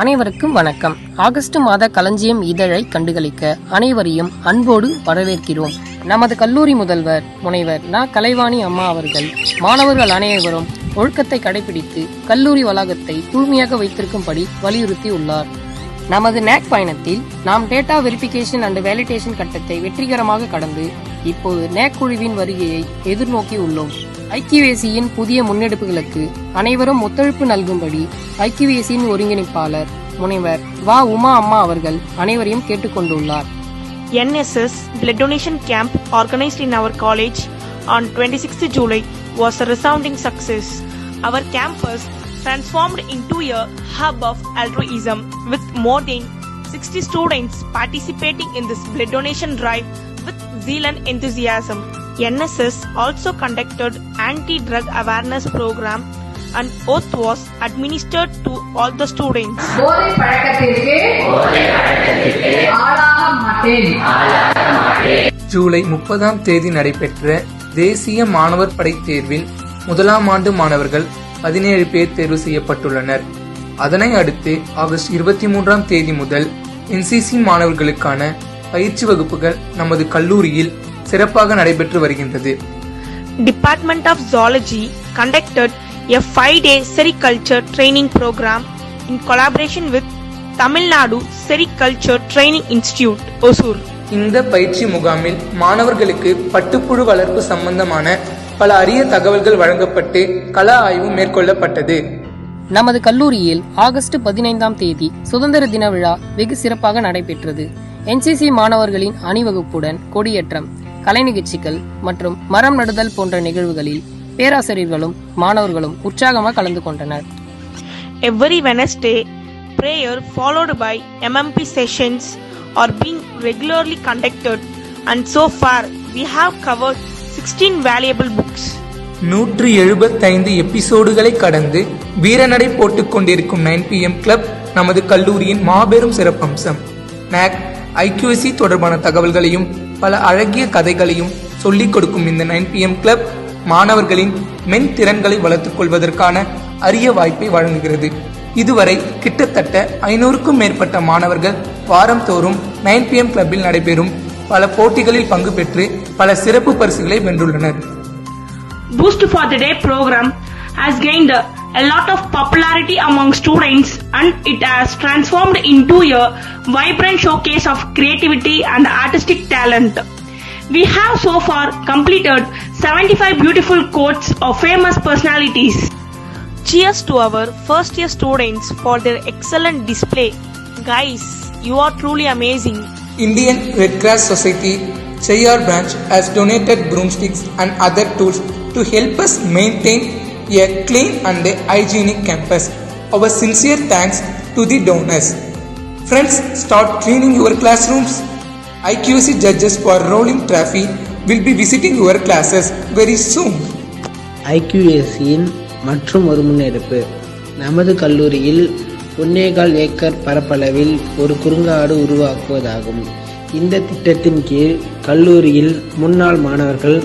அனைவருக்கும் வணக்கம். ஆகஸ்ட் மாத களஞ்சியம் இதழை கண்டுகளிக்க அனைவரையும் அன்போடு வரவேற்கிறோம். நமது கல்லூரி முதல்வர் முனைவர் நா. கலைவாணி அம்மா அவர்கள் மாணவர்கள் அனைவரும் ஒழுக்கத்தை கடைபிடித்து கல்லூரி வளாகத்தை தூய்மையாக வைத்திருக்கும்படி வலியுறுத்தி உள்ளார். நமது நேக் பயணத்தில் நாம் டேட்டா வெரிஃபிகேஷன் அண்ட் வேலிடேஷன் கட்டத்தை வெற்றிகரமாக கடந்து இப்போது நேக் குழுவின் வருகையை எதிர்நோக்கி உள்ளோம். ஐக்கியூஏசியின் புதிய முன்னெடுப்புகளுக்கு அனைவரும் ஒத்துழைப்பு நல்கும்படி ஐக்கியூஏசியின் ஒருங்கிணைப்பாளர் முனைவர் வா. உமா அம்மா அவர்கள் அனைவரையும் கேட்டுக்கொண்டுள்ளார். NSS blood donation camp organized in our college on 26th July was a resounding success. Our campus transformed into a hub of altruism with more than 60 students participating in this blood donation drive with zeal and enthusiasm. NSS also conducted anti-drug awareness program and oath was administered to all the students. போதை பழக்கத்திற்கு ஆளாக மாட்டேன். ஜூலை 30ஆம் தேதி நடைபெற்ற தேசிய மாணவர் படை தேர்வில் முதலாம் ஆண்டு மாணவர்கள் 17 பேர் தேர்வு செய்யப்பட்டுள்ளனர். அதனை அடுத்து ஆகஸ்ட் 23ஆம் தேதி முதல் NCC மாணவர்களுக்கான பயிற்சி வகுப்புகள் நமது கல்லூரியில் சிறப்பாக நடைபெற்று வருகின்றது. Department of Zoology conducted a 5-day sericulture training program in collaboration with Tamil Nadu Sericulture Training Institute, Osur. இந்த பயிற்சி முகாமில் மாணவர்களுக்கு பட்டுப்புழு வளர்ப்பு சம்பந்தமான பல அரிய தகவல்கள் வழங்கப்பட்டு கள ஆய்வு மேற்கொள்ளப்பட்டது. நமது கல்லூரியில் ஆகஸ்ட் 15ஆம் தேதி சுதந்திர தின விழா வெகு சிறப்பாக நடைபெற்றது. NCC மாணவர்களின் அணிவகுப்புடன் கொடியேற்றம், கலை நிகழ்ச்சிகள் மற்றும் மரம் நடுதல் போன்ற நிகழ்வுகளில் பேராசிரியர்களும் மாணவர்களும் உற்சாகமாக கலந்து கொண்டனர். Every Wednesday, prayer followed by MMP sessions are being regularly conducted, and so far we have covered 16 valuable books. 175 எபிசோடுகளை கடந்து வீரநடை போட்டுக் கொண்டிருக்கும் 9pm கிளப் நமது கல்லூரியின் மாபெரும் சிறப்பம்சம். NAC IQAC தொடர்பான தகவல்களையும் பல அழகிய கதைகளையும் சொல்லிக் கொடுக்கும் இந்த 9pm கிளப் மாணவர்களின் மென் திறன்களை வளர்த்துக் கொள்வதற்கான அரிய வாய்ப்பை வழங்குகிறது. இதுவரை கிட்டத்தட்ட 500க்கும் மேற்பட்ட மாணவர்கள் வாரம் தோறும் 9pm கிளப்பில் நடைபெறும் பல போட்டிகளில் பங்கு பெற்று பல சிறப்பு பரிசுகளை வென்றுள்ளனர். Boost for the Day program has gained a lot of popularity among students, and it has transformed into a vibrant showcase of creativity and artistic talent. We have so far completed 75 beautiful quotes of famous personalities. Cheers to our first year students for their excellent display. Guys, you are truly amazing. Indian Red Cross Society Cheyyar branch has donated broomsticks and other tools to help us maintain a clean and hygienic campus. Our sincere thanks to the donors. Friends, start cleaning your classrooms. IQAC judges for rolling trophy will be visiting your classes very soon. IQACயின் மற்றும் ஒரு முன்னெடுப்பு நமது கல்லூரியில் 1.25 acre பரப்பளவில் ஒரு குறுங்காடு உருவாக்குவதாகும். இந்த திட்டத்தின் கீழ் கல்லூரியில் முன்னாள் மாணவர்கள்,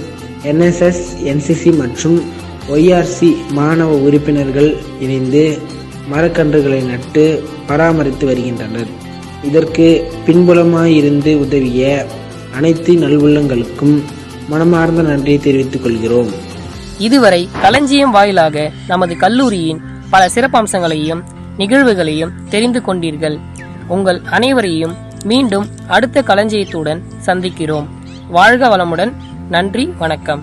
NSS, NCC மற்றும் YRC மாணவ உறுப்பினர்கள் இணைந்து மரக்கன்றுகளை நட்டு பராமரித்து வருகின்றனர். இதற்கு பின்புலமாயிருந்து உதவிய அனைத்து நல்வுள்ளங்களுக்கும் மனமார்ந்த நன்றியை தெரிவித்துக் கொள்கிறோம். இதுவரை களஞ்சியம் வாயிலாக நமது கல்லூரியின் பல சிறப்பம்சங்களையும் நிகழ்வுகளையும் தெரிந்து கொண்டீர்கள். உங்கள் அனைவரையும் மீண்டும் அடுத்த களஞ்சியத்துடன் சந்திக்கிறோம். வாழ்க வளமுடன். நன்றி, வணக்கம்.